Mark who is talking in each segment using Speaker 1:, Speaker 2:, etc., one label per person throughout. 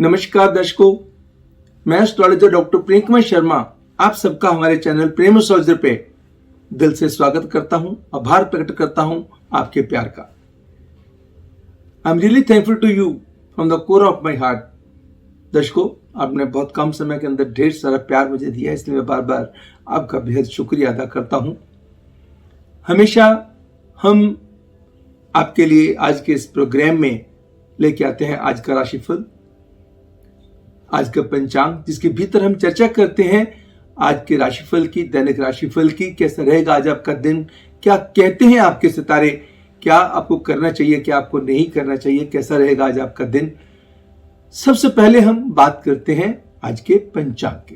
Speaker 1: नमस्कार दर्शकों, मैं एस्ट्रोलॉजर डॉक्टर प्रेम कुमार शर्मा आप सबका हमारे चैनल प्रेम एस्ट्रोलॉजर पे दिल से स्वागत करता हूं, आभार प्रकट करता हूं आपके प्यार का। I am really thankful to you from the core of my heart. दर्शकों, आपने बहुत कम समय के अंदर ढेर सारा प्यार मुझे दिया, इसलिए मैं बार बार आपका बेहद शुक्रिया अदा करता हूं। हमेशा हम आपके लिए आज के इस प्रोग्राम में लेके आते हैं आज का राशिफल, आज का पंचांग, जिसके भीतर हम चर्चा करते हैं आज के राशिफल की, दैनिक राशिफल की। कैसा रहेगा आज आपका दिन, क्या कहते हैं आपके सितारे, क्या आपको करना चाहिए, क्या आपको नहीं करना चाहिए, कैसा रहेगा आज आपका दिन। सबसे पहले हम बात करते हैं आज के पंचांग की।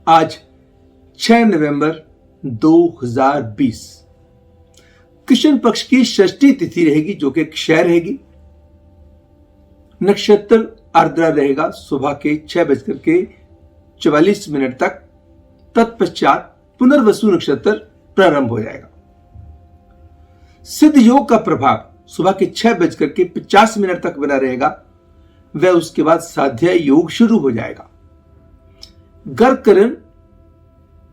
Speaker 1: आज 6 नवंबर 2020 कृष्ण पक्ष की षष्ठी तिथि रहेगी, जो कि क्षय रहेगी। नक्षत्र आर्द्रा रहेगा सुबह के 6:44 तक। तत्पश्चात पुनर्वसु नक्षत्र प्रारंभ हो जाएगा। सिद्ध योग का प्रभाव सुबह के 6:50 तक बना रहेगा। वह उसके बाद साध्या योग शुरू हो जाएगा। गर्करण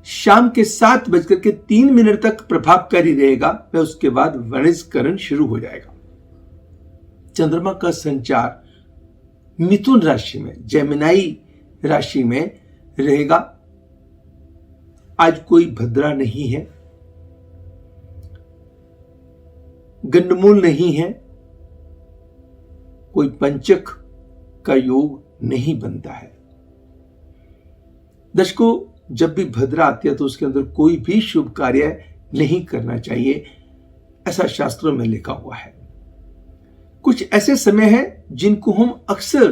Speaker 1: शाम के 7:03 तक प्रभावकारी रहेगा। वह उसके बाद वणिजकरण शुरू हो जाएगा। चंद्रमा का संचार मिथुन राशि में, जेमिनाई राशि में रहेगा। आज कोई भद्रा नहीं है, गंडमूल नहीं है, कोई पंचक का योग नहीं बनता है। दर्शकों, जब भी भद्रा आती है तो उसके अंदर कोई भी शुभ कार्य नहीं करना चाहिए, ऐसा शास्त्रों में लिखा हुआ है। कुछ ऐसे समय हैं जिनको हम अक्सर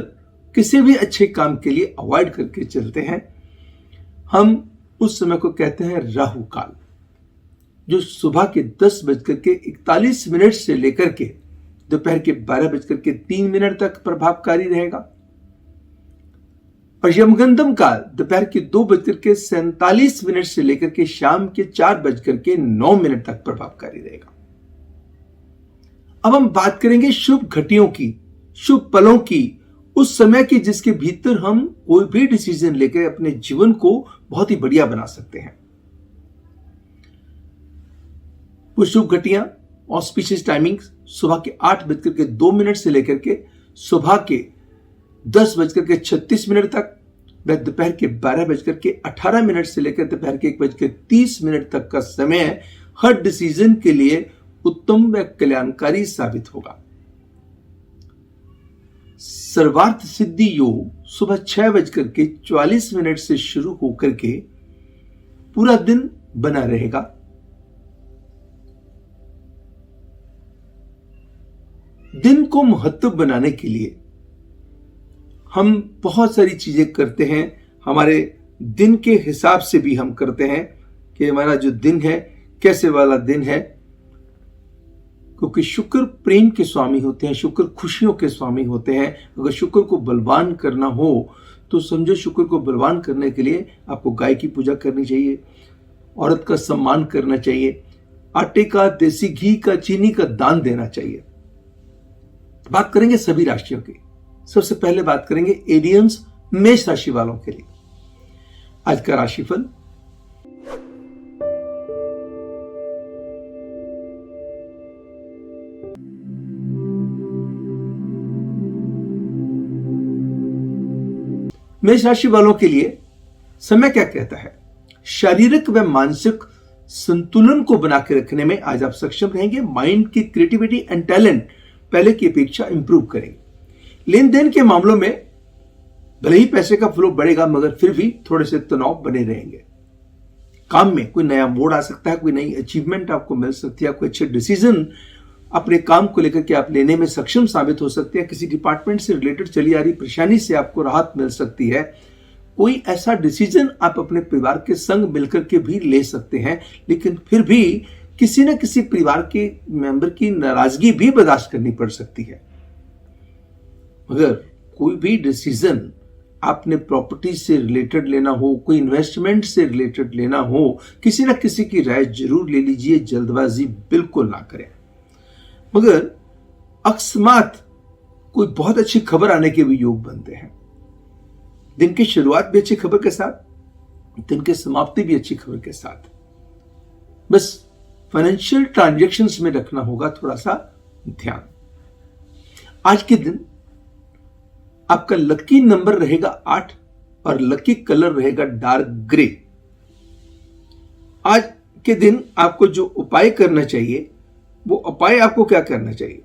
Speaker 1: किसी भी अच्छे काम के लिए अवॉइड करके चलते हैं। हम उस समय को कहते हैं राहु काल, जो सुबह के 10:41 से लेकर के दोपहर के 12:03 तक प्रभावकारी रहेगा। और यमगंधम काल दोपहर के 2:47 से लेकर के शाम के 4:09 तक प्रभावकारी रहेगा। अब हम बात करेंगे शुभ घटियों की, शुभ पलों की, उस समय की जिसके भीतर हम कोई भी डिसीजन लेकर अपने जीवन को बहुत ही बढ़िया बना सकते हैं। वो शुभ घटियां ऑस्पिशियस टाइमिंग सुबह के 8:02 से लेकर के सुबह के 10:36 तक, वह दोपहर के 12:18 से लेकर दोपहर के 1:30 तक का समय हर डिसीजन के लिए उत्तम व कल्याणकारी साबित होगा। सर्वार्थ सिद्धि योग सुबह 6:44 से शुरू होकर के पूरा दिन बना रहेगा। दिन को महत्व बनाने के लिए हम बहुत सारी चीजें करते हैं। हमारे दिन के हिसाब से भी हम करते हैं कि हमारा जो दिन है कैसे वाला दिन है, क्योंकि शुक्र प्रेम के स्वामी होते हैं, शुक्र खुशियों के स्वामी होते हैं। अगर शुक्र को बलवान करना हो तो समझो, शुक्र को बलवान करने के लिए आपको गाय की पूजा करनी चाहिए, औरत का सम्मान करना चाहिए, आटे का, देसी घी का, चीनी का दान देना चाहिए। बात करेंगे सभी राशियों की। सबसे पहले बात करेंगे एरियंस, मेष राशि वालों के लिए आज का राशिफल। मेष राशि वालों के लिए समय क्या कहता है? शारीरिक व मानसिक संतुलन को बना के रखने में आज आप सक्षम रहेंगे। माइंड की क्रिएटिविटी एंड टैलेंट पहले की अपेक्षा इंप्रूव करेंगे। लेन देन के मामलों में भले ही पैसे का फ्लो बढ़ेगा, मगर फिर भी थोड़े से तनाव बने रहेंगे। काम में कोई नया मोड़ आ सकता है, कोई नई अचीवमेंट आपको मिल सकती है, कोई अच्छे डिसीजन अपने काम को लेकर के आप लेने में सक्षम साबित हो सकते हैं। किसी डिपार्टमेंट से रिलेटेड चली आ रही परेशानी से आपको राहत मिल सकती है। कोई ऐसा डिसीजन आप अपने परिवार के संग मिलकर के भी ले सकते हैं, लेकिन फिर भी किसी न किसी परिवार के मेंबर की नाराजगी भी बर्दाश्त करनी पड़ सकती है। मगर कोई भी डिसीजन आपने प्रॉपर्टी से रिलेटेड लेना हो, कोई इन्वेस्टमेंट से रिलेटेड लेना हो, किसी ना किसी की राय जरूर ले लीजिए, जल्दबाजी बिल्कुल ना करें। मगर अकस्मात कोई बहुत अच्छी खबर आने के भी योग बनते हैं। दिन की शुरुआत भी अच्छी खबर के साथ, दिन की समाप्ति भी अच्छी खबर के साथ। बस फाइनेंशियल ट्रांजैक्शंस में रखना होगा थोड़ा सा ध्यान। आज के दिन आपका लकी नंबर रहेगा 8 और लकी कलर रहेगा डार्क ग्रे। आज के दिन आपको जो उपाय करना चाहिए, वो उपाय आपको क्या करना चाहिए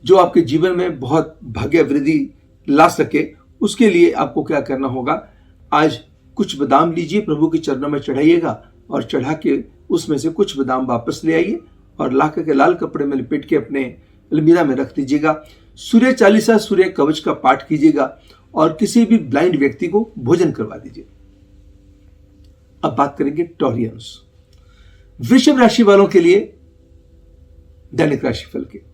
Speaker 1: जो आपके जीवन में बहुत भाग्य वृद्धि ला सके, उसके लिए आपको क्या करना होगा। आज कुछ बादाम लीजिए, प्रभु के चरणों में चढ़ाइएगा और चढ़ा के उसमें से कुछ बादाम वापस ले आइए और ला करके लाल कपड़े में लपेट के अपने अलमीरा में रख दीजिएगा। सूर्य चालीसा, सूर्य कवच का पाठ कीजिएगा और किसी भी ब्लाइंड व्यक्ति को भोजन करवा दीजिए। अब बात करेंगे टॉरियंस, वृषभ राशि वालों के लिए दैनिक राशिफल के।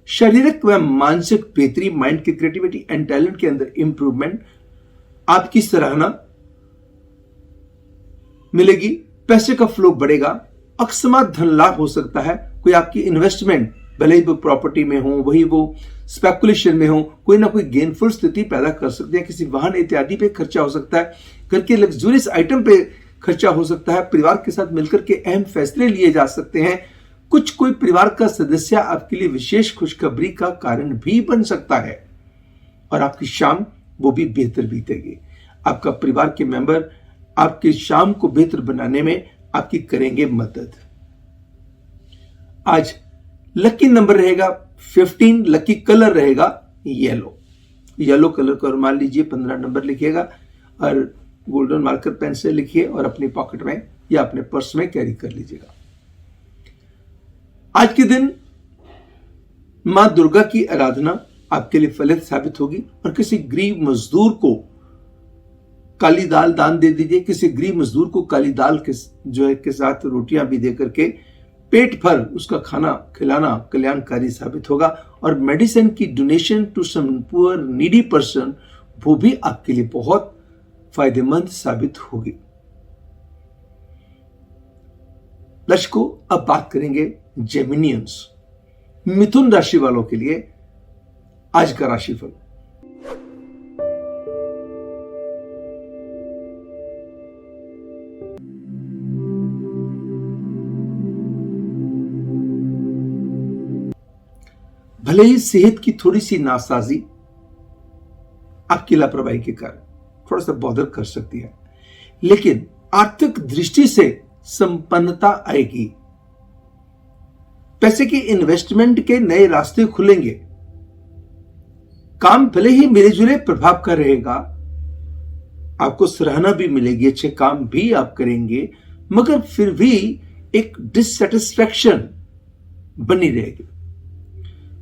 Speaker 1: शारीरिक व मानसिक बेहतरी, माइंड की क्रिएटिविटी एंड टैलेंट के अंदर इंप्रूवमेंट, आपकी सराहना मिलेगी, पैसे का फ्लो बढ़ेगा, अकस्मात धन लाभ हो सकता है। कोई आपकी इन्वेस्टमेंट, भले ही वो प्रॉपर्टी में हो, वही वो स्पेकुलेशन में हो, कोई ना कोई गेनफुल स्थिति पैदा कर सकते हैं। किसी वाहन इत्यादि पे खर्चा हो सकता है, घर के लग्जूरियस आइटम पे खर्चा हो सकता है, परिवार के साथ मिलकर के अहम फैसले लिए जा सकते हैं। कोई परिवार का सदस्य आपके लिए विशेष खुशखबरी का कारण भी बन सकता है और आपकी शाम वो भी बेहतर बीतेगी। आपका परिवार के मेंबर आपकी शाम को बेहतर बनाने में आपकी करेंगे मदद। आज लकी नंबर रहेगा 15, लकी कलर रहेगा येलो कलर का रुमाल लीजिए, 15 नंबर लिखिएगा और गोल्डन मार्कर पेन से लिखिए और अपनी पॉकेट में या अपने पर्स में कैरी कर लीजिएगा। आज के दिन मां दुर्गा की आराधना आपके लिए फलित साबित होगी और किसी गरीब मजदूर को काली दाल दान दे दीजिए। किसी गरीब मजदूर को काली दाल के साथ रोटियां भी दे करके पेट भर उसका खाना खिलाना कल्याणकारी साबित होगा। और मेडिसिन की donation to some poor needy person, वो भी आपके लिए बहुत फायदेमंद साबित होगी। दर्शकों, अब बात करेंगे जेमिनियंस, मिथुन राशि वालों के लिए आज का राशिफल। भले ही सेहत की थोड़ी सी नासाजी आपकी लापरवाही के कारण थोड़ा सा बॉदर कर सकती है, लेकिन आर्थिक दृष्टि से संपन्नता आएगी। पैसे की इन्वेस्टमेंट के नए रास्ते खुलेंगे। काम भले ही मिले-जुले प्रभाव का रहेगा, आपको सराहना भी मिलेगी, अच्छे काम भी आप करेंगे, मगर फिर भी एक डिससेटिस्फैक्शन बनी रहेगी।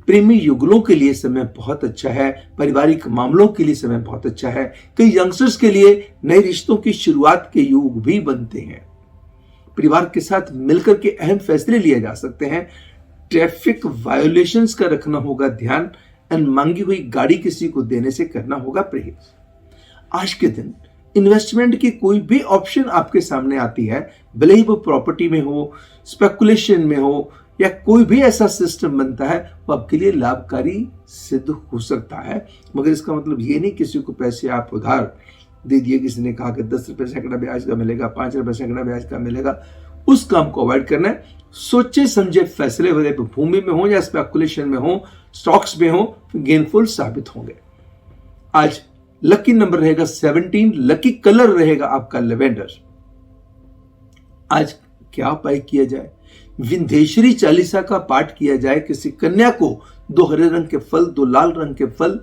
Speaker 1: प्रेमी युगलों के लिए समय बहुत अच्छा है, पारिवारिक मामलों के लिए समय बहुत अच्छा है। कई यंगस्टर्स के लिए नए रिश्तों की शुरुआत के योग भी बनते हैं। परिवार के साथ मिलकर के अहम फैसले लिए जा सकते हैं। ट्रैफिक वायोलेशंस का रखना होगा ध्यान एंड मांगी हुई गाड़ी किसी को देने से करना होगा परहेज। आज के दिन इन्वेस्टमेंट की कोई भी ऑप्शन आपके सामने आती है, भले ही वो प्रॉपर्टी में हो, स्पेकुलेशन में हो या कोई भी ऐसा सिस्टम बनता है, वो आपके लिए लाभकारी सिद्ध हो सकता है। मगर इसका मतलब ये नहीं किसी को पैसे आप उधार दे दिए, किसी ने कहा कि 10 रुपए सैकड़ा ब्याज का मिलेगा, 5 रुपए सैकड़ा ब्याज का मिलेगा, उस काम को अवॉइड करना है। सोचे समझे फैसले, भले भूमि में हो या स्पेकुलेशन में हो, स्टॉक्स में हो, गेनफुल साबित होंगे। आज लकी नंबर रहेगा 17, लकी कलर रहेगा आपका लेवेंडर। आज क्या उपाय किया जाए? विंध्येश्वरी चालीसा का पाठ किया जाए। किसी कन्या को 2 हरे रंग के फल, 2 लाल रंग के फल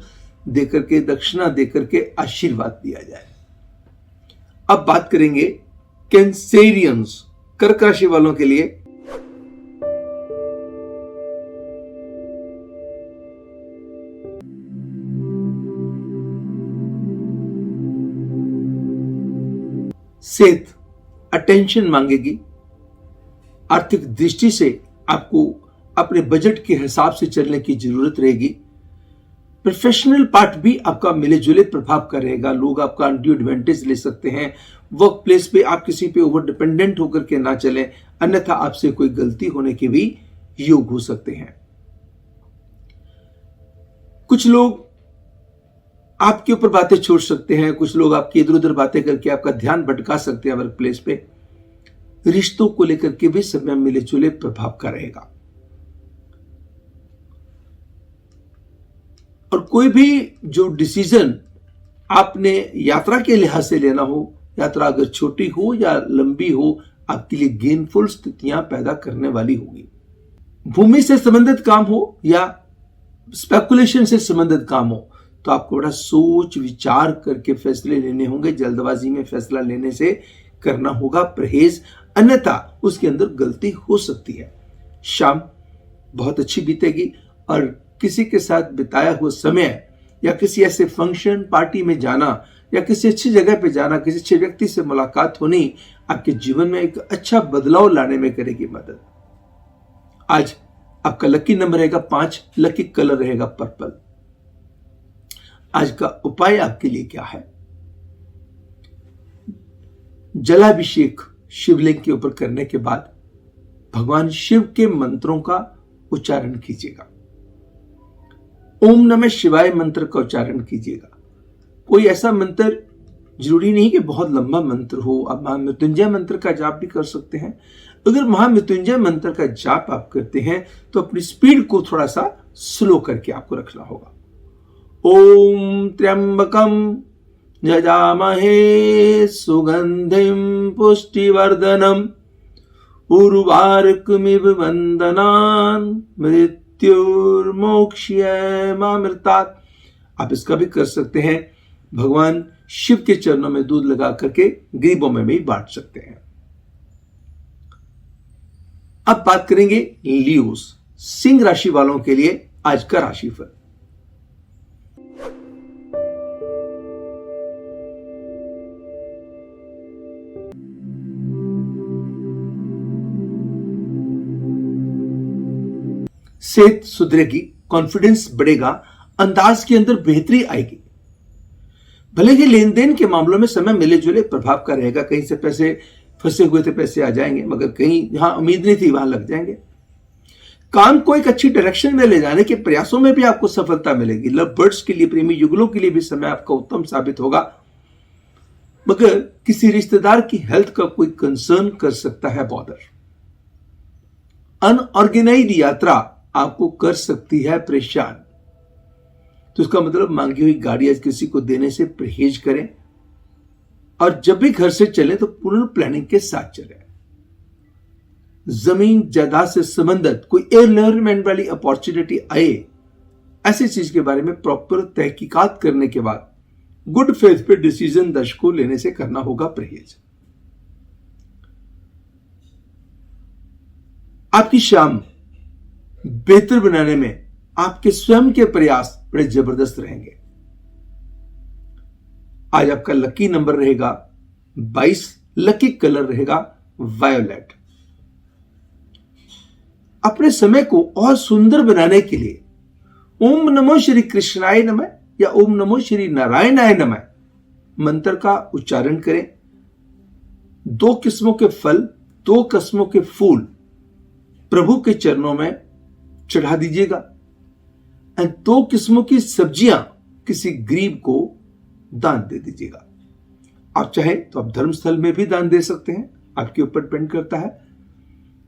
Speaker 1: देकर के, दक्षिणा देकर के आशीर्वाद दिया जाए। अब बात करेंगे कैंसेरियंस, कर्क राशि वालों के लिए। सेहत अटेंशन मांगेगी। आर्थिक दृष्टि से आपको अपने बजट के हिसाब से चलने की जरूरत रहेगी। प्रोफेशनल पार्ट भी आपका मिले जुले प्रभाव का रहेगा। लोग आपका अनड्यू एडवांटेज ले सकते हैं। वर्क प्लेस पे आप किसी पे ओवर डिपेंडेंट होकर के ना चलें, अन्यथा आपसे कोई गलती होने के भी योग हो सकते हैं। कुछ लोग आपके ऊपर बातें छोड़ सकते हैं, कुछ लोग आपकी इधर उधर बातें करके आपका ध्यान भटका सकते हैं वर्क प्लेस पे। रिश्तों को लेकर के भी समय मिले जुले प्रभाव का रहेगा। और कोई भी जो डिसीजन आपने यात्रा के लिहाज से लेना हो, यात्रा अगर छोटी हो या लंबी हो, आपके लिए गेनफुल स्थितियां पैदा करने वाली होगी। भूमि से संबंधित काम हो या स्पेकुलेशन से संबंधित काम हो, तो आपको बड़ा सोच विचार करके फैसले लेने होंगे। जल्दबाजी में फैसला लेने से करना होगा परहेज, अन्यथा उसके अंदर गलती हो सकती है। शाम बहुत अच्छी बीतेगी और किसी के साथ बिताया हुआ समय या किसी ऐसे फंक्शन पार्टी में जाना या किसी अच्छी जगह पे जाना, किसी अच्छे व्यक्ति से मुलाकात होनी आपके जीवन में एक अच्छा बदलाव लाने में करेगी मदद। आज आपका लकी नंबर रहेगा 5, लकी कलर रहेगा पर्पल। आज का उपाय आपके लिए क्या है? जलाभिषेक शिवलिंग के ऊपर करने के बाद भगवान शिव के मंत्रों का उच्चारण कीजिएगा। ओम नमः शिवाय मंत्र का उच्चारण कीजिएगा। कोई ऐसा मंत्र जरूरी नहीं कि बहुत लंबा मंत्र हो, आप महामृत्युंजय मंत्र का जाप भी कर सकते हैं। अगर महामृत्युंजय मंत्र का जाप आप करते हैं तो अपनी स्पीड को थोड़ा सा स्लो करके आपको रखना होगा। ओम त्र्यंबकम यजामहे सुगंधिम पुष्टिवर्धनम उर्वारुकमिव वंदनान मृत्युर्मोक्ष्यमामृतात्। आप इसका भी कर सकते हैं। भगवान शिव के चरणों में दूध लगा करके गरीबों में भी बांट सकते हैं। अब बात करेंगे लियोस, सिंह राशि वालों के लिए आज का राशिफल। सेहत सुधरेगी, कॉन्फिडेंस बढ़ेगा, अंदाज के अंदर बेहतरी आएगी। भले ही लेन देन के मामलों में समय मिले जुले प्रभाव का रहेगा। कहीं से पैसे फंसे हुए थे, पैसे आ जाएंगे, मगर कहीं जहां उम्मीद नहीं थी वहां लग जाएंगे। काम को एक अच्छी डायरेक्शन में ले जाने के प्रयासों में भी आपको सफलता मिलेगी। लव बर्ड्स के लिए, प्रेमी युगलों के लिए भी समय आपका उत्तम साबित होगा। मगर किसी रिश्तेदार की हेल्थ का कोई कंसर्न कर सकता है बॉदर। अनऑर्गेनाइज्ड यात्रा आपको कर सकती है परेशान, तो इसका मतलब मांगी हुई गाड़ी आज किसी को देने से परहेज करें। और जब भी घर से चले तो पूर्ण प्लानिंग के साथ चले। जमीन जायदाद से संबंधित कोई एयरमेंट वाली अपॉर्चुनिटी आए, ऐसी चीज के बारे में प्रॉपर तहकीकात करने के बाद गुड फेथ पे डिसीजन दर्शकों लेने से करना होगा परहेज। आपकी शाम बेहतर बनाने में आपके स्वयं के प्रयास बड़े जबरदस्त रहेंगे। आज आपका लकी नंबर रहेगा 22, लकी कलर रहेगा वायोलेट। अपने समय को और सुंदर बनाने के लिए ओम नमो श्री कृष्णाय नमः या ओम नमो श्री नारायणाय नमः मंत्र का उच्चारण करें। 2 किस्मों के फल, 2 किस्मों के फूल प्रभु के चरणों में चढ़ा दीजिएगा। 2 किस्मों की सब्जियां किसी गरीब को दान दे दीजिएगा। आप चाहे तो आप धर्मस्थल में भी दान दे सकते हैं, आपके ऊपर डिपेंड करता है।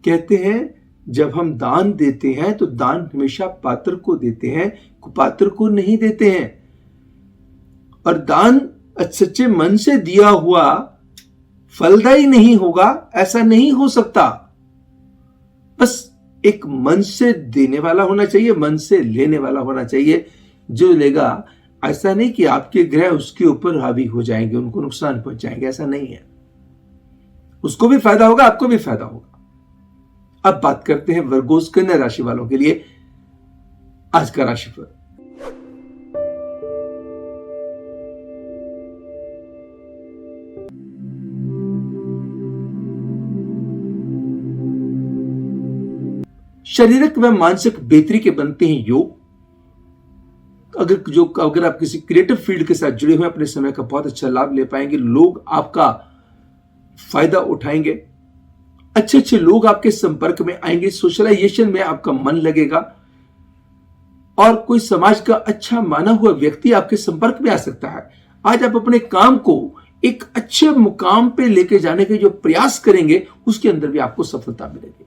Speaker 1: कहते हैं जब हम दान देते हैं तो दान हमेशा पात्र को देते हैं, कुपात्र को नहीं देते हैं। और दान सच्चे मन से दिया हुआ फलदायी नहीं होगा, ऐसा नहीं हो सकता। बस एक मन से देने वाला होना चाहिए, मन से लेने वाला होना चाहिए। जो लेगा, ऐसा नहीं कि आपके ग्रह उसके ऊपर हावी हो जाएंगे, उनको नुकसान पहुंचाएंगे, ऐसा नहीं है। उसको भी फायदा होगा, आपको भी फायदा होगा। अब बात करते हैं वर्गोस कन्या राशि वालों के लिए आज का राशिफल। शारीरिक व मानसिक बेहतरी के बनते हैं योग। अगर आप किसी क्रिएटिव फील्ड के साथ जुड़े हुए हैं, अपने समय का बहुत अच्छा लाभ ले पाएंगे। लोग आपका फायदा उठाएंगे, अच्छे अच्छे लोग आपके संपर्क में आएंगे, सोशलाइजेशन में आपका मन लगेगा और कोई समाज का अच्छा माना हुआ व्यक्ति आपके संपर्क में आ सकता है। आज आप अपने काम को एक अच्छे मुकाम पे लेके जाने के जो प्रयास करेंगे, उसके अंदर भी आपको सफलता मिलेगी।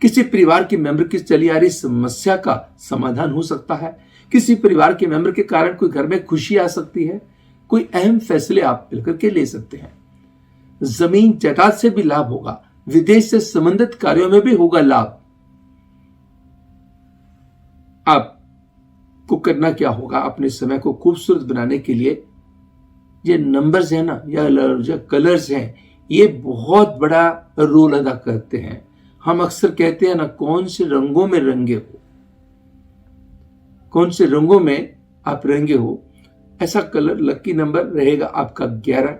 Speaker 1: किसी परिवार के मेंबर की चली आ रही समस्या का समाधान हो सकता है। किसी परिवार के मेंबर के कारण कोई घर में खुशी आ सकती है। कोई अहम फैसले आप मिलकर के ले सकते हैं। जमीन जायदाद से भी लाभ होगा। विदेश से संबंधित कार्यों में भी होगा लाभ। आपको करना क्या होगा, अपने समय को खूबसूरत बनाने के लिए ये नंबर्स है ना, या जो कलर्स हैं, ये बहुत बड़ा रोल अदा करते हैं। हम अक्सर कहते हैं ना, कौन से रंगों में रंगे हो, कौन से रंगों में आप रंगे हो, ऐसा कलर लकी नंबर रहेगा आपका 11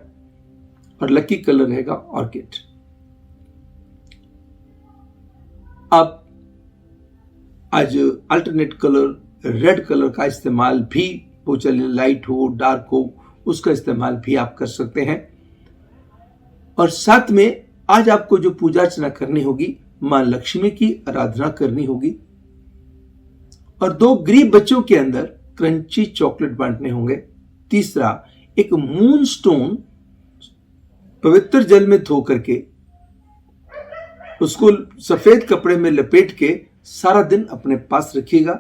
Speaker 1: और लकी कलर रहेगा ऑर्किड। आप आज अल्टरनेट कलर रेड कलर का इस्तेमाल भी, वो चले लाइट हो डार्क हो, उसका इस्तेमाल भी आप कर सकते हैं। और साथ में आज आपको जो पूजा अर्चना करनी होगी, मां लक्ष्मी की आराधना करनी होगी। और 2 गरीब बच्चों के अंदर क्रंची चॉकलेट बांटने होंगे। तीसरा, एक मून स्टोन पवित्र जल में धो करके उसको सफेद कपड़े में लपेट के सारा दिन अपने पास रखिएगा।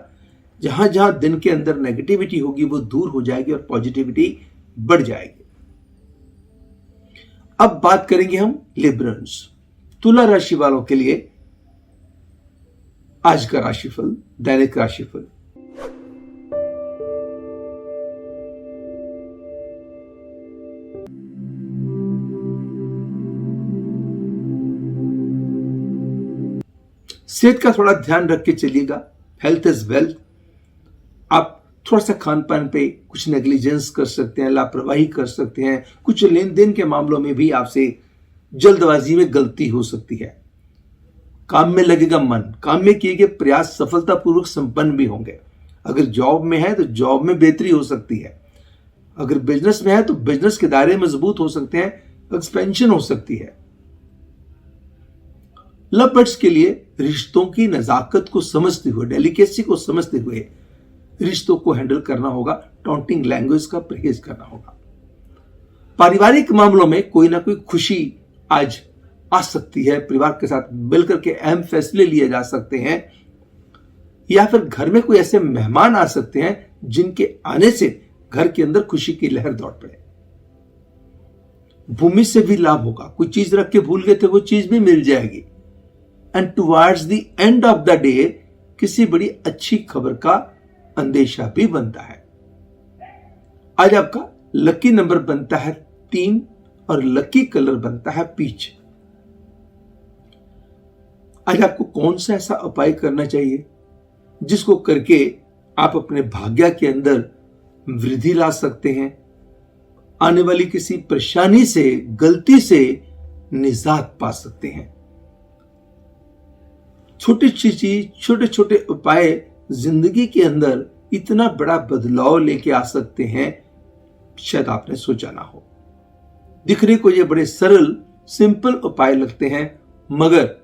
Speaker 1: जहां जहां दिन के अंदर नेगेटिविटी होगी वो दूर हो जाएगी और पॉजिटिविटी बढ़ जाएगी। अब बात करेंगे हम लिब्रन्स, तुला राशि वालों के लिए आज का राशिफल, दैनिक राशिफल। सेहत का थोड़ा ध्यान रख के चलिएगा। Health is wealth. आप थोड़ा सा खान पान पे कुछ नेग्लिजेंस कर सकते हैं, लापरवाही कर सकते हैं। कुछ लेन देन के मामलों में भी आपसे जल्दबाजी में गलती हो सकती है। काम में लगेगा मन, काम में किए गए प्रयास सफलतापूर्वक संपन्न भी होंगे। अगर जॉब में है तो जॉब में बेहतरी हो सकती है। अगर बिजनेस में है तो बिजनेस के दायरे मजबूत हो सकते हैं, एक्सपेंशन हो सकती है। लव बर्ड्स के लिए रिश्तों की नजाकत को समझते हुए, डेलिकेसी को समझते हुए रिश्तों को हैंडल करना होगा। टॉन्टिंग लैंग्वेज का परहेज करना होगा। पारिवारिक मामलों में कोई ना कोई खुशी आज आ सकती है। परिवार के साथ मिलकर के अहम फैसले लिए जा सकते हैं, या फिर घर में कोई ऐसे मेहमान आ सकते हैं जिनके आने से घर के अंदर खुशी की लहर दौड़ पड़े। भूमि से भी लाभ होगा। कोई चीज रख के भूल गए थे, वो चीज भी मिल जाएगी। And towards the end of the day किसी बड़ी अच्छी खबर का अंदेशा भी बनता है। आज आपका लकी नंबर बनता है 3 और लकी कलर बनता है पीच। आज आपको कौन सा ऐसा उपाय करना चाहिए जिसको करके आप अपने भाग्य के अंदर वृद्धि ला सकते हैं, आने वाली किसी परेशानी से, गलती से निजात पा सकते हैं। छोटी चीज, छोटे छोटे उपाय जिंदगी के अंदर इतना बड़ा बदलाव लेके आ सकते हैं, शायद आपने सोचा ना हो। दिखने को ये बड़े सरल सिंपल उपाय लगते हैं, मगर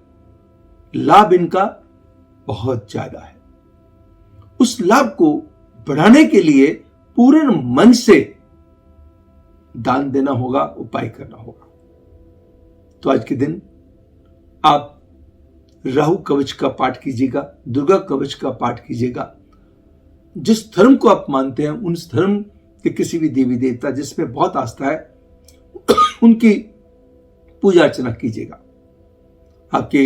Speaker 1: लाभ इनका बहुत ज्यादा है। उस लाभ को बढ़ाने के लिए पूर्ण मन से दान देना होगा, उपाय करना होगा। तो आज के दिन आप राहु कवच का पाठ कीजिएगा, दुर्गा कवच का पाठ कीजिएगा। जिस धर्म को आप मानते हैं, उन धर्म के किसी भी देवी देवता जिसमें बहुत आस्था है, उनकी पूजा अर्चना कीजिएगा। आपके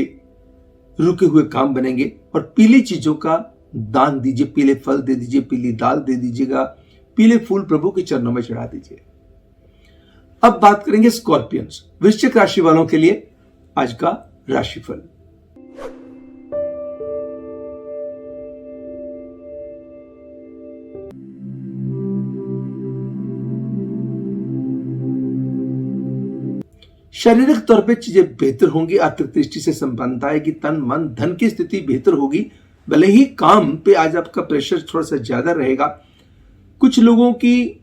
Speaker 1: रुके हुए काम बनेंगे। और पीली चीजों का दान दीजिए, पीले फल दे दीजिए, पीली दाल दे दीजिएगा, पीले फूल प्रभु के चरणों में चढ़ा दीजिए। अब बात करेंगे स्कॉर्पियंस, वृश्चिक राशि वालों के लिए आज का राशिफल। शारीरिक तौर पे चीजें बेहतर होंगी, आर्थिक दृष्टि से संपन्नता आएगी, तन मन धन की स्थिति बेहतर होगी। भले ही काम पे आज आपका प्रेशर थोड़ा सा ज्यादा रहेगा, कुछ लोगों की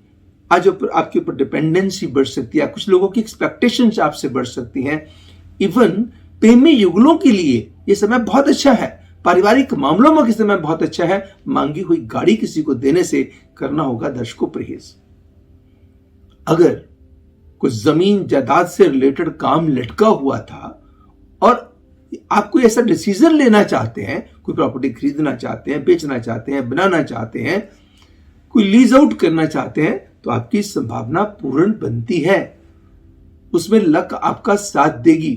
Speaker 1: आज आपके ऊपर डिपेंडेंसी बढ़ सकती है, कुछ लोगों की एक्सपेक्टेशंस आपसे बढ़ सकती हैं। इवन प्रेमी युगलों के लिए ये समय बहुत अच्छा है, पारिवारिक मामलों में समय बहुत अच्छा है। मांगी हुई गाड़ी किसी को देने से करना होगा दर्शकों परहेज। अगर कुछ जमीन जायदाद से रिलेटेड काम लटका हुआ था और आप कोई ऐसा डिसीजन लेना चाहते हैं, कोई प्रॉपर्टी खरीदना चाहते हैं, बेचना चाहते हैं, बनाना चाहते हैं, कोई लीज आउट करना चाहते हैं, तो आपकी संभावना पूर्ण बनती है, उसमें लक आपका साथ देगी।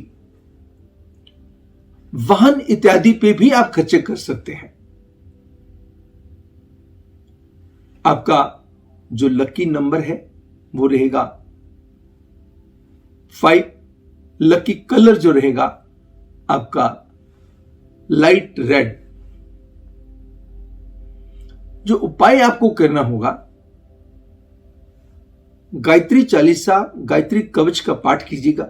Speaker 1: वाहन इत्यादि पे भी आप खर्चे कर सकते हैं। आपका जो लकी नंबर है वो रहेगा 5। लकी कलर जो रहेगा आपका लाइट रेड। जो उपाय आपको करना होगा, गायत्री चालीसा, गायत्री कवच का पाठ कीजिएगा।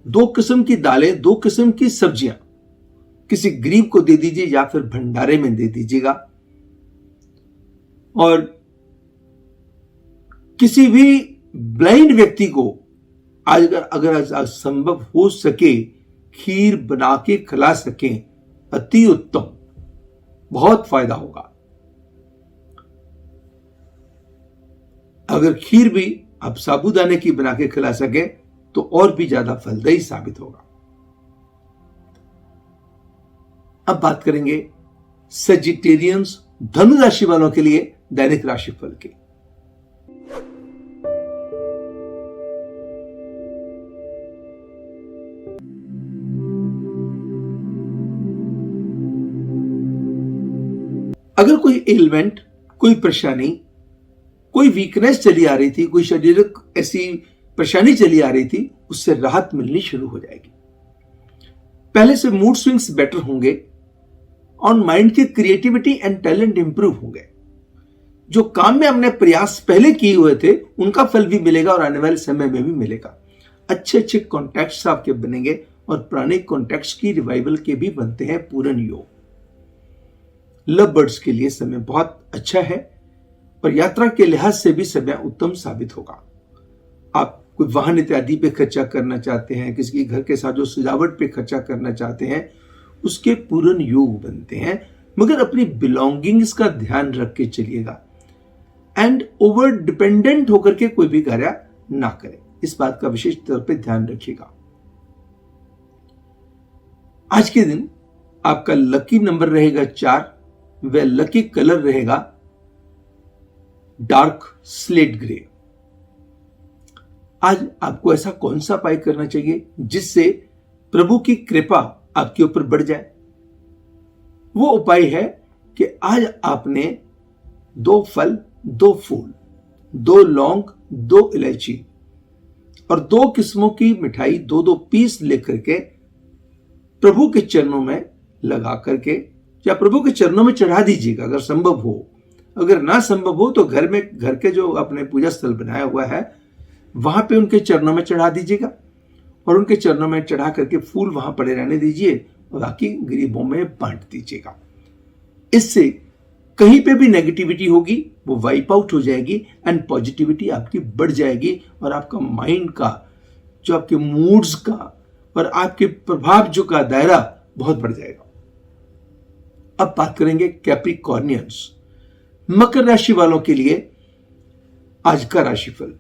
Speaker 1: 2 किस्म की दालें, 2 किस्म की सब्जियां किसी गरीब को दे दीजिए या फिर भंडारे में दे दीजिएगा। और किसी भी ब्लाइंड व्यक्ति को अगर संभव हो सके खीर बना के खिला सकें, अति उत्तम, बहुत फायदा होगा। अगर खीर भी आप साबूदाने की बना के खिला सकें तो और भी ज्यादा फलदायी साबित होगा। अब बात करेंगे सजिटेरियंस, धनु राशि वालों के लिए दैनिक राशिफल की। अगर कोई एलिमेंट, कोई परेशानी, कोई वीकनेस चली आ रही थी, कोई शारीरिक ऐसी परेशानी चली आ रही थी, उससे राहत मिलनी शुरू हो जाएगी। पहले से मूड स्विंग्स बेटर होंगे और माइंड की क्रिएटिविटी एंड टैलेंट इंप्रूव होंगे। जो काम में हमने प्रयास पहले किए हुए थे उनका फल भी मिलेगा और आने वाले समय में भी मिलेगा। अच्छे अच्छे कॉन्टैक्ट्स आपके बनेंगे और पुराने कॉन्टैक्ट्स की रिवाइवल के भी बनते हैं पूर्ण योग। लव बर्ड्स के लिए समय बहुत अच्छा है और यात्रा के लिहाज से भी समय उत्तम साबित होगा। आप कोई वाहन इत्यादि पे खर्चा करना चाहते हैं, किसी घर के साथ जो सजावट पे खर्चा करना चाहते हैं, उसके पूर्ण योग बनते हैं, मगर अपनी बिलोंगिंग्स का ध्यान रख के चलिएगा एंड ओवर डिपेंडेंट होकर के कोई भी कार्य ना करें, इस बात का विशेष तौर पे ध्यान रखिएगा। आज के दिन आपका लकी नंबर रहेगा 4 व लकी कलर रहेगा डार्क स्लेट ग्रे। आज आपको ऐसा कौन सा उपाय करना चाहिए जिससे प्रभु की कृपा आपके ऊपर बढ़ जाए? वो उपाय है कि आज आपने 2 फल, 2 फूल, 2 लौंग, 2 इलायची और 2 किस्मों की मिठाई 2-2 पीस लेकर के प्रभु के चरणों में लगा करके या प्रभु के चरणों में चढ़ा दीजिएगा अगर संभव हो। अगर ना संभव हो तो घर के जो आपने पूजा स्थल बनाया हुआ है वहां पे उनके चरणों में चढ़ा दीजिएगा और उनके चरणों में चढ़ा करके फूल वहां पड़े रहने दीजिए और बाकी गरीबों में बांट दीजिएगा। इससे कहीं पे भी नेगेटिविटी होगी वो वाइप आउट हो जाएगी एंड पॉजिटिविटी आपकी बढ़ जाएगी और आपका माइंड का, जो आपके मूड्स का और आपके प्रभाव जो का दायरा बहुत बढ़ जाएगा। अब बात करेंगे कैप्रिकॉर्नियंस, मकर राशि वालों के लिए आज का राशिफल।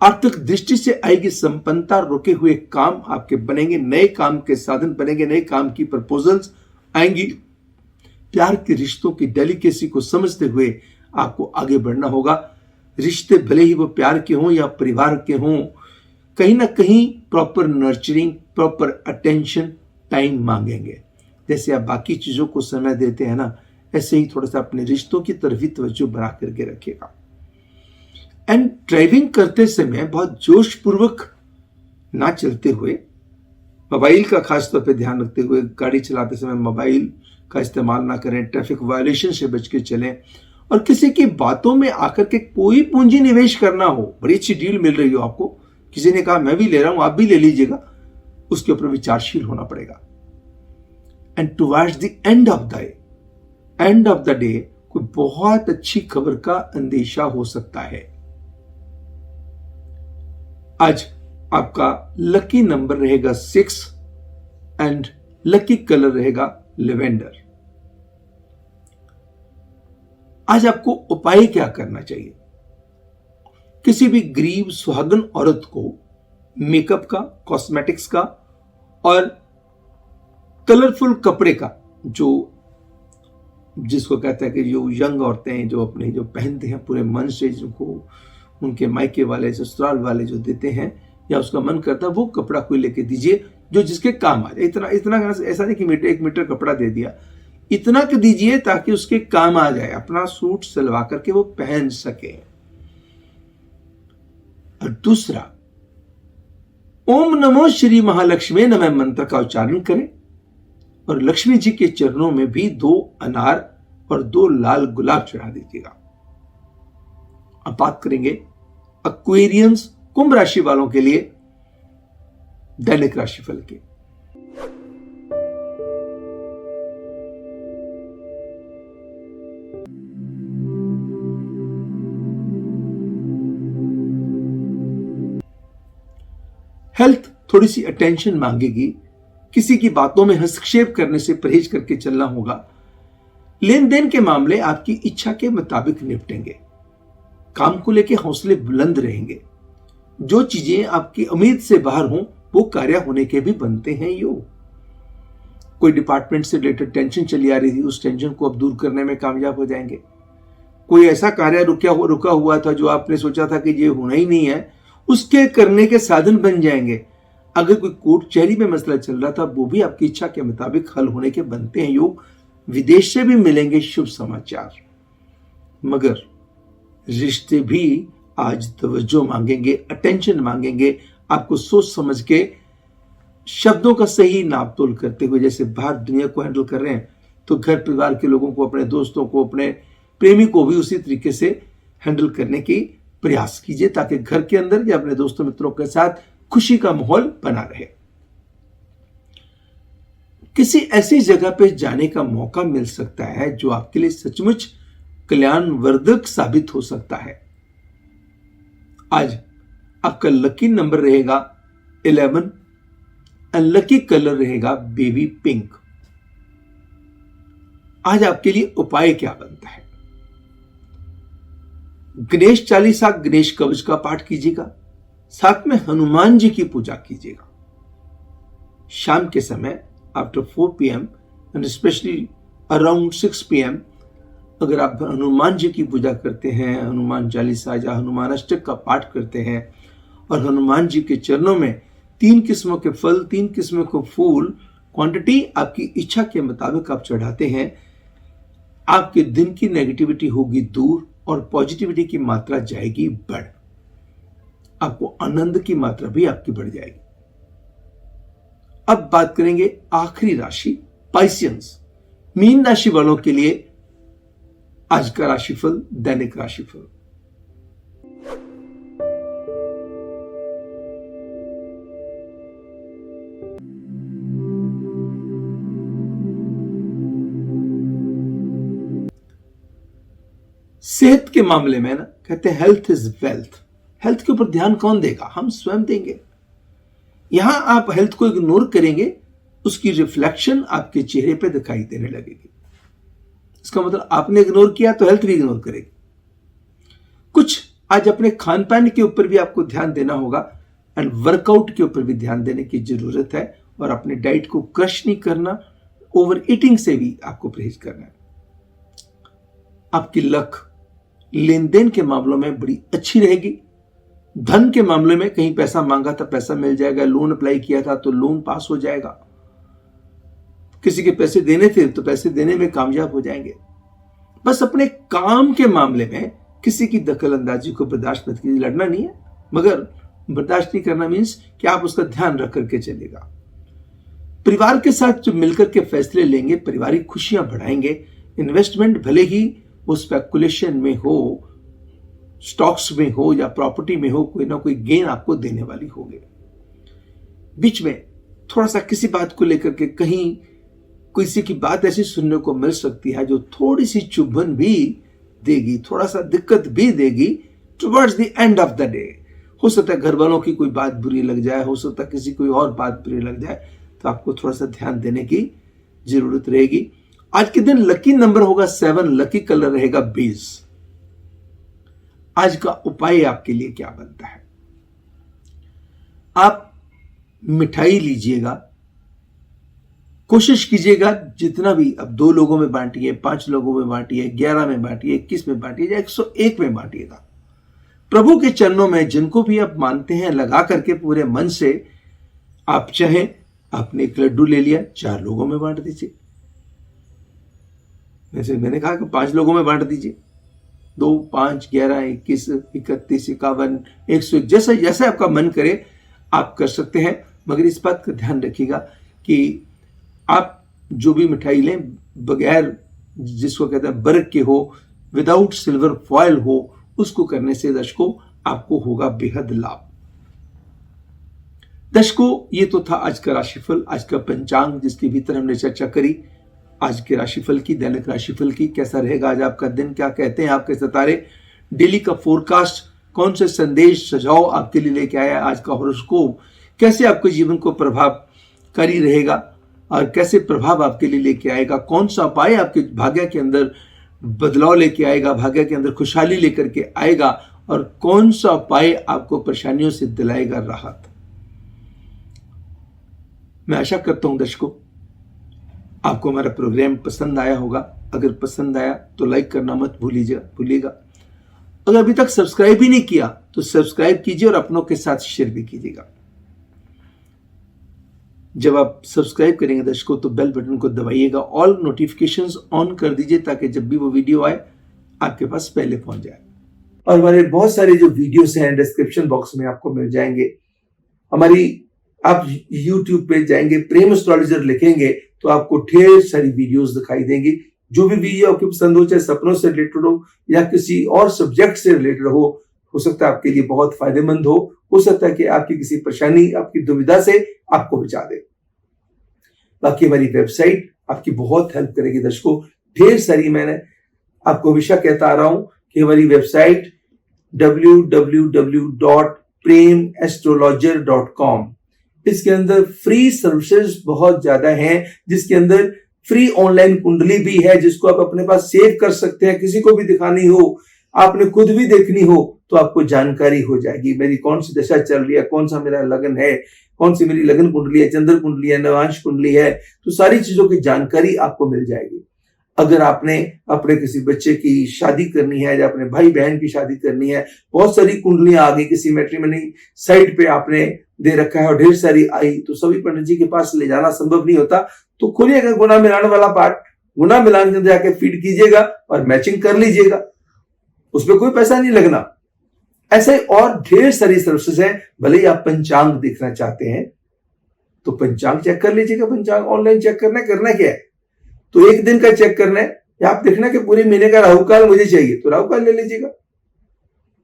Speaker 1: आर्थिक दृष्टि से आएगी संपन्नता, रुके हुए काम आपके बनेंगे, नए काम के साधन बनेंगे, नए काम की प्रपोजल्स आएंगी। प्यार के रिश्तों की डेलिकेसी को समझते हुए आपको आगे बढ़ना होगा। रिश्ते भले ही वो प्यार के हों या परिवार के हों, कहीं ना कहीं proper nurturing, proper attention, time मांगेंगे। जैसे आप बाकी चीजों को समय देते हैं ना, ऐसे ही थोड़ा सा अपने रिश्तों की तरफ ही तवज्जो बना करके रखिएगा। एंड ड्राइविंग करते समय बहुत जोश पूर्वक ना चलते हुए मोबाइल का खास तौर पे ध्यान रखते हुए गाड़ी चलाते समय मोबाइल का इस्तेमाल ना करें, ट्रैफिक वायलेशन से बच के चलें, और किसी की बातों में आकर के कोई पूंजी निवेश करना हो, बड़ी अच्छी डील मिल रही हो आपको, किसी ने कहा मैं भी ले रहा हूं आप भी ले लीजिएगा, उसके ऊपर विचारशील होना पड़ेगा। And towards the end of the day कोई बहुत अच्छी खबर का अंदेशा हो सकता है। आज आपका लकी नंबर रहेगा 6 एंड लकी कलर रहेगा लेवेंडर। आज आपको उपाय क्या करना चाहिए? किसी भी गरीब सुहागन औरत को मेकअप का, कॉस्मेटिक्स का और कलरफुल कपड़े का, जो जिसको कहते हैं कि जो यंग औरतें हैं जो अपने जो पहनते हैं पूरे मन से, जिनको उनके मायके वाले ससुराल वाले जो देते हैं या उसका मन करता है वो कपड़ा कोई लेके दीजिए जो जिसके काम आ जाए। इतना ऐसा नहीं कि 1 मीटर कपड़ा दे दिया, इतना के दीजिए ताकि उसके काम आ जाए, अपना सूट सिलवा करके वो पहन सके। और दूसरा, ओम नमो श्री महालक्ष्मी नमः मंत्र का उच्चारण करें और लक्ष्मी जी के चरणों में भी 2 अनार और 2 लाल गुलाब चढ़ा दीजिएगा। अब बात करेंगे एक्वेरियंस कुंभ राशि वालों के लिए दैनिक राशिफल के। हेल्थ थोड़ी सी अटेंशन मांगेगी, किसी की बातों में हस्तक्षेप करने से परहेज करके चलना होगा। लेन देन के मामले आपकी इच्छा के मुताबिक निपटेंगे। काम को लेकर हौसले बुलंद रहेंगे। जो चीजें आपकी उम्मीद से बाहर हों वो कार्य होने के भी बनते हैं योग। कोई डिपार्टमेंट से रिलेटेड टेंशन चली आ रही थी, उस टेंशन को अब दूर करने में कामयाब हो जाएंगे। कोई ऐसा कार्य रुका हुआ था जो आपने सोचा था कि ये होना ही नहीं है, उसके करने के साधन बन जाएंगे। अगर कोई कोर्ट कचहरी में मसला चल रहा था वो भी आपकी इच्छा के मुताबिक हल होने के बनते हैं योग। विदेश से भी मिलेंगे शुभ समाचार। मगर रिश्ते भी आज तवज्जो मांगेंगे, अटेंशन मांगेंगे। आपको सोच समझ के शब्दों का सही नाप तोल करते हुए, जैसे बाहर दुनिया को हैंडल कर रहे हैं तो घर परिवार के लोगों को, अपने दोस्तों को, अपने प्रेमी को भी उसी तरीके से हैंडल करने की प्रयास कीजिए ताकि घर के अंदर या अपने दोस्तों मित्रों के साथ खुशी का माहौल बना रहे। किसी ऐसी जगह पे जाने का मौका मिल सकता है जो आपके लिए सचमुच कल्याणवर्धक साबित हो सकता है। आज आपका लकी नंबर रहेगा 11 और लकी कलर रहेगा बेबी पिंक। आज आपके लिए उपाय क्या बनता है? गणेश चालीसा, गणेश कवच का पाठ कीजिएगा, साथ में हनुमान जी की पूजा कीजिएगा। शाम के समय after 4 PM and specially around 6 PM अगर आप हनुमान जी की पूजा करते हैं, हनुमान चालीसा या हनुमान अष्टक का पाठ करते हैं और हनुमान जी के चरणों में 3 किस्मों के फल, 3 किस्मों के फूल, क्वांटिटी आपकी इच्छा के मुताबिक आप चढ़ाते हैं, आपके दिन की नेगेटिविटी होगी दूर और पॉजिटिविटी की मात्रा जाएगी बढ़। आपको आनंद की मात्रा भी आपकी बढ़ जाएगी। अब बात करेंगे आखिरी राशि पाइसियंस, मीन राशि वालों के लिए आज का राशिफल, दैनिक राशिफल। सेहत के मामले में ना कहते हैं हेल्थ इज वेल्थ। हेल्थ के ऊपर ध्यान कौन देगा? हम स्वयं देंगे। यहां आप हेल्थ को इग्नोर करेंगे, उसकी रिफ्लेक्शन आपके चेहरे पे दिखाई देने लगेगी। इसका मतलब आपने इग्नोर किया तो हेल्थ भी इग्नोर करेगी। कुछ आज अपने खान पान के ऊपर भी आपको ध्यान देना होगा एंड वर्कआउट के ऊपर भी ध्यान देने की जरूरत है और अपने डाइट को क्रश नहीं करना, ओवर ईटिंग से भी आपको परहेज करना है। आपकी लक लेन देन के मामलों में बड़ी अच्छी रहेगी। धन के मामले में कहीं पैसा मांगा था पैसा मिल जाएगा, लोन अप्लाई किया था तो लोन पास हो जाएगा, किसी के पैसे देने थे तो पैसे देने में कामयाब हो जाएंगे। बस अपने काम के मामले में किसी की दखल अंदाजी को बर्दाश्त मत कीजिए। लड़ना नहीं है, मगर बर्दाश्त नहीं करना मीन्स कि आप उसका ध्यान रख करके चलेगा। परिवार के साथ जो मिलकर के फैसले लेंगे, पारिवारिक खुशियां बढ़ाएंगे। इन्वेस्टमेंट भले ही वो स्पेकुलेशन में हो, स्टॉक्स में हो या प्रॉपर्टी में हो, कोई ना कोई गेन आपको देने वाली होगी। बीच में थोड़ा सा किसी बात को लेकर के कहीं किसी की बात ऐसी सुनने को मिल सकती है जो थोड़ी सी चुभन भी देगी, थोड़ा सा दिक्कत भी देगी towards the end of the day. हो सकता है घर वालों की कोई बात बुरी लग जाए, हो सकता है किसी कोई और बात बुरी लग जाए, तो आपको थोड़ा सा ध्यान देने की जरूरत रहेगी। आज के दिन लकी नंबर होगा 7, लकी कलर रहेगा 20। आज का उपाय आपके लिए क्या बनता है? आप मिठाई लीजिएगा, कोशिश कीजिएगा जितना भी, अब 2 लोगों में बांटिए, 5 लोगों में बांटिए, 11 में बांटिए, 21 में बांटिए या 101 में बांटिएगा। प्रभु के चरणों में जिनको भी आप मानते हैं लगा करके पूरे मन से, आप चाहें आपने एक लड्डू ले लिया, 4 लोगों में बांट दीजिए। वैसे मैंने कहा कि 5 लोगों में बांट दीजिए। 2, 5, 11, 21, 31, 51, 101, जैसा जैसा आपका मन करे आप कर सकते हैं। मगर इस बात का ध्यान रखिएगा कि आप जो भी मिठाई लें बगैर, जिसको कहते हैं बर्क के हो, विदाउट सिल्वर फॉयल हो, उसको करने से दर्शकों आपको होगा बेहद लाभ। दर्शकों, ये तो था आज का राशिफल, आज का पंचांग, जिसके भीतर हमने चर्चा करी आज के राशिफल की, दैनिक राशिफल की। कैसा रहेगा आज आपका दिन, क्या कहते हैं आपके सितारे, डेली का फोरकास्ट, कौन से संदेश सुझाव आपके लिए लेके आया, आज का हॉरोस्कोप कैसे आपके जीवन को प्रभावकारी रहेगा और कैसे प्रभाव आपके लिए लेके आएगा, कौन सा उपाय आपके भाग्य के अंदर बदलाव लेके आएगा, भाग्य के अंदर खुशहाली लेकर के आएगा, और कौन सा उपाय आपको परेशानियों से दिलाएगा राहत। मैं आशा करता हूं दर्शकों आपको हमारा प्रोग्राम पसंद आया होगा। अगर पसंद आया तो लाइक करना मत भूलिएगा। अगर अभी तक सब्सक्राइब ही नहीं किया तो सब्सक्राइब कीजिए और अपनों के साथ शेयर भी कीजिएगा। जब आप सब्सक्राइब करेंगे दर्शकों तो बेल बटन को दबाइएगा, ऑल नोटिफिकेशंस ऑन कर दीजिए ताकि जब भी वो वीडियो आए आपके पास पहले पहुंच जाए। और हमारे बहुत सारे जो वीडियोस हैं डिस्क्रिप्शन बॉक्स में आपको मिल जाएंगे। आप YouTube पे जाएंगे, प्रेम एस्ट्रोलॉजर लिखेंगे तो आपको ढेर सारी वीडियोस दिखाई देंगी। जो भी वीडियो आपको पसंद हो, चाहे सपनों से रिलेटेड हो या किसी और सब्जेक्ट से रिलेटेड हो सकता है आपके लिए बहुत फायदेमंद हो सकता है कि आपकी किसी परेशानी, आपकी दुविधा से आपको बचा दे। बाकी हमारी वेबसाइट आपकी बहुत हेल्प करेगी दर्शकों। ढेर सारी, मैंने आपको हमेशा कहता आ रहा हूं कि हमारी वेबसाइट www.premastrologer.com, इसके अंदर फ्री सर्विसेज बहुत ज्यादा हैं, जिसके अंदर फ्री ऑनलाइन कुंडली भी है जिसको आप अपने पास सेव कर सकते हैं। किसी को भी दिखानी हो, आपने खुद भी देखनी हो तो आपको जानकारी हो जाएगी मेरी कौन सी दशा चल रही है, कौन सा मेरा लगन है, कौन सी मेरी लगन कुंडली है, चंद्र कुंडली है, नवांश कुंडली है, तो सारी चीजों की जानकारी आपको मिल जाएगी। अगर आपने अपने किसी बच्चे की शादी करनी है या अपने भाई बहन की शादी करनी है, बहुत सारी कुंडलियां आ गई, किसी मैट्रिमनी साइट पे आपने दे रखा है और ढेर सारी आई, तो सभी पंडित जी के पास ले जाना संभव नहीं होता। तो खोलिएगा गुना मिलान वाला पार्ट, गुना मिलान के अंदर जाके फीड कीजिएगा और मैचिंग कर लीजिएगा, उसमें कोई पैसा नहीं लगना। ऐसे और ढेर सारी सर्विसेज हैं। भले ही आप पंचांग देखना चाहते हैं तो पंचांग चेक कर लीजिएगा। पंचांग ऑनलाइन चेक करना क्या है, तो एक दिन का चेक करना है या आप देखना कि पूरे महीने का राहुकाल मुझे चाहिए तो राहुकाल ले लीजिएगा,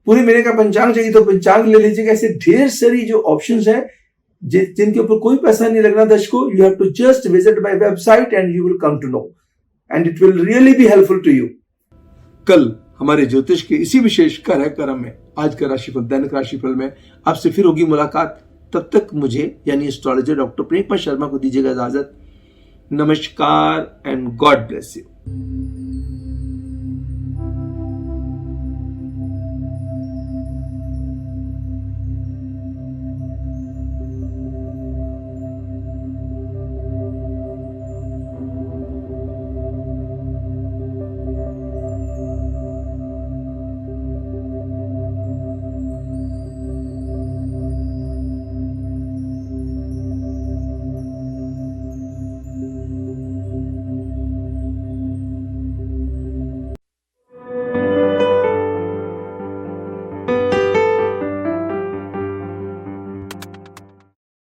Speaker 1: पूरे महीने का पंचांग चाहिए तो पंचांग ले लीजिएगा। ऐसे ढेर सारी जो ऑप्शंस हैं जिनके ऊपर कोई पैसा नहीं लगना दर्शकों। You have to just visit my website and you will come to know and it will really be helpful to you. कल हमारे ज्योतिष के इसी विशेष कार्यक्रम में, आज का राशिफल, दैनिक राशिफल में आपसे फिर होगी मुलाकात। तब तक मुझे यानी एस्ट्रोलॉजर डॉक्टर प्रेम शर्मा को दीजिएगा इजाजत। नमस्कार एंड गॉड ब्लेस यू।